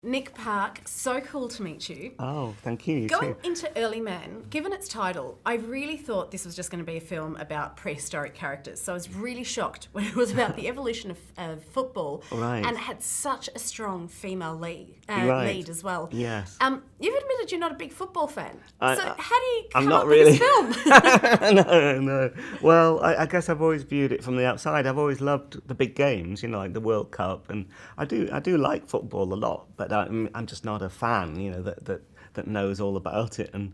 Nick Park, so cool to meet you. Oh, thank you. You Going too. into Early Man, given its title, I really thought this was just going to be a film about prehistoric characters. So I was really shocked when it was about the evolution of football, Right. and it had such a strong female lead Right. as well. Yes. You've admitted you're not a big football fan. I- So how do you I'm come not up really. with this film? No. Well, I guess I've always viewed it from the outside. I've always loved the big games, like the World Cup, and I do like football a lot, but I'm just not a fan, that knows all about it. And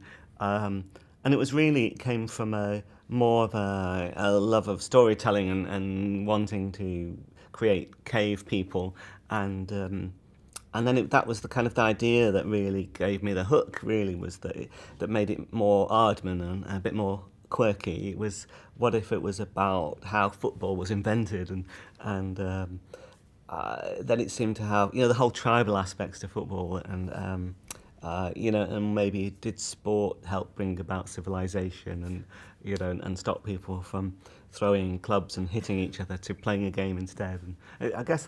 it came from more of a love of storytelling and wanting to create cave people, and then that was the kind of the idea that really gave me the hook. Really, was that made it more Aardman and a bit more quirky. It was, what if it was about how football was invented, and then it seemed to have the whole tribal aspects to football, and and maybe did sport help bring about civilization, and stop people from throwing clubs and hitting each other to playing a game instead. And I guess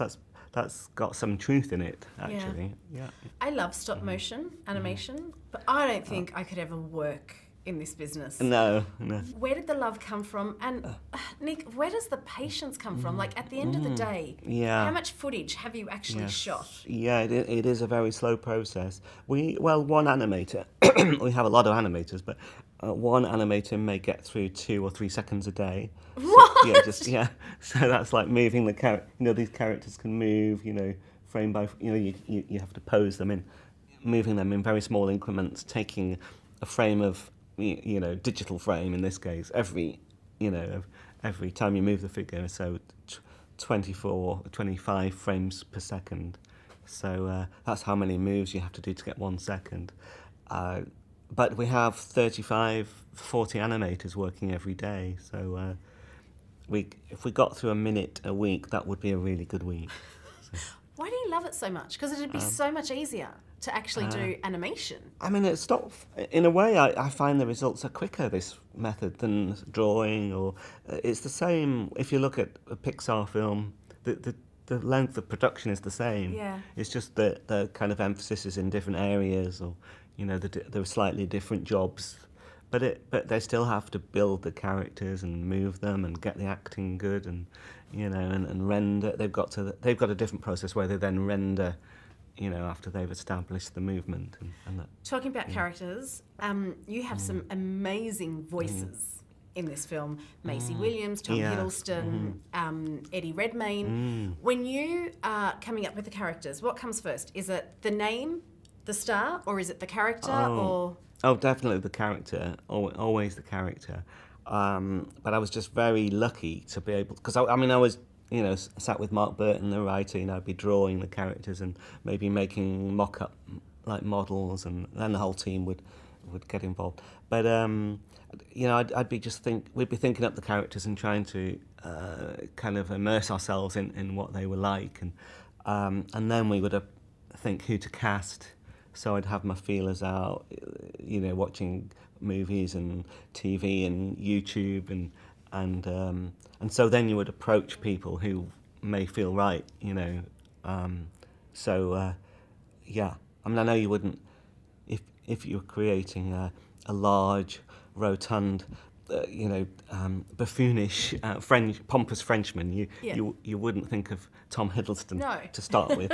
that's got some truth in it, actually. Yeah. I love stop motion animation, but I don't think I could ever work in this business. No. Where did the love come from? And Nick, where does the patience come from? Like, at the end of the day, Yeah. how much footage have you actually shot? Yeah, it is a very slow process. One animator, we have a lot of animators, but one animator may get through 2 or 3 seconds a day. What? So that's like moving the character. These characters can move, frame by, you have to pose them in, moving them in very small increments, taking a frame of, digital frame in this case, every time you move the figure, so 24, 25 frames per second. So that's how many moves you have to do to get 1 second. But we have 35, 40 animators working every day. So if we got through a minute a week, that would be a really good week. So. Why do you love it so much? Because it'd be so much easier to actually do animation. I mean, it's not. In a way, I find the results are quicker, this method, than drawing. Or it's the same. If you look at a Pixar film, the length of production is the same. Yeah. It's just that the kind of emphasis is in different areas, or there are slightly different jobs. But they still have to build the characters and move them and get the acting good, and and render. They've got a different process where they then render, after they've established the movement and that. Talking about characters, you have some amazing voices in this film. Maisie Williams, Tom Hiddleston, Eddie Redmayne. When you are coming up with the characters, what comes first? Is it the name, the star, or is it the character, or...? Oh, definitely the character, always the character. But I was just very lucky to be able, because I was, sat with Mark Burton, the writer, I'd be drawing the characters and maybe making mock-up like models, and then the whole team would get involved. But we'd be thinking up the characters and trying to kind of immerse ourselves in what they were like, and then we would think who to cast. So I'd have my feelers out, watching movies and TV and YouTube, and so then you would approach people who may feel right, I know you wouldn't, if you were creating a large, rotund, buffoonish, pompous Frenchman, you wouldn't think of Tom Hiddleston to start with.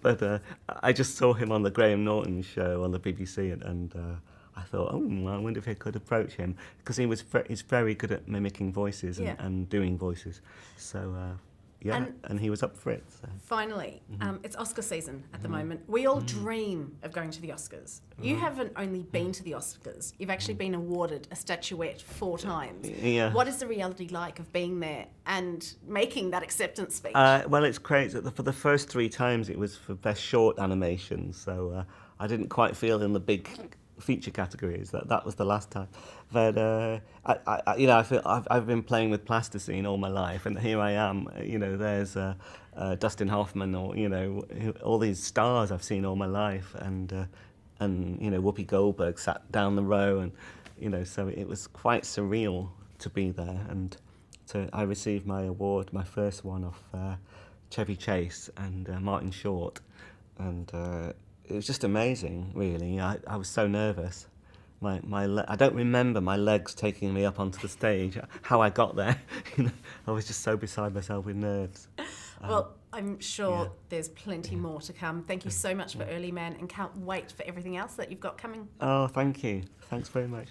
But I just saw him on the Graham Norton show on the BBC, and I thought, I wonder if I could approach him, because he's very good at mimicking voices and doing voices. So and he was up for it. So. Finally, it's Oscar season at the moment. We all dream of going to the Oscars. You haven't only been to the Oscars, you've actually been awarded a statuette 4 times. Yeah. What is the reality like of being there and making that acceptance speech? Well, it's crazy. For the first 3 times, it was for Best Short Animation, so I didn't quite feel in the big feature categories. That was the last time. But I feel I've been playing with plasticine all my life, and here I am. There's Dustin Hoffman, or all these stars I've seen all my life, and Whoopi Goldberg sat down the row, and so it was quite surreal to be there. And I received my award, my first one, off Chevy Chase and Martin Short, and it was just amazing, really. I was so nervous. I don't remember my legs taking me up onto the stage, how I got there. I was just so beside myself with nerves. Well, I'm sure there's plenty more to come. Thank you so much for Early Man, and can't wait for everything else that you've got coming. Oh, thank you. Thanks very much.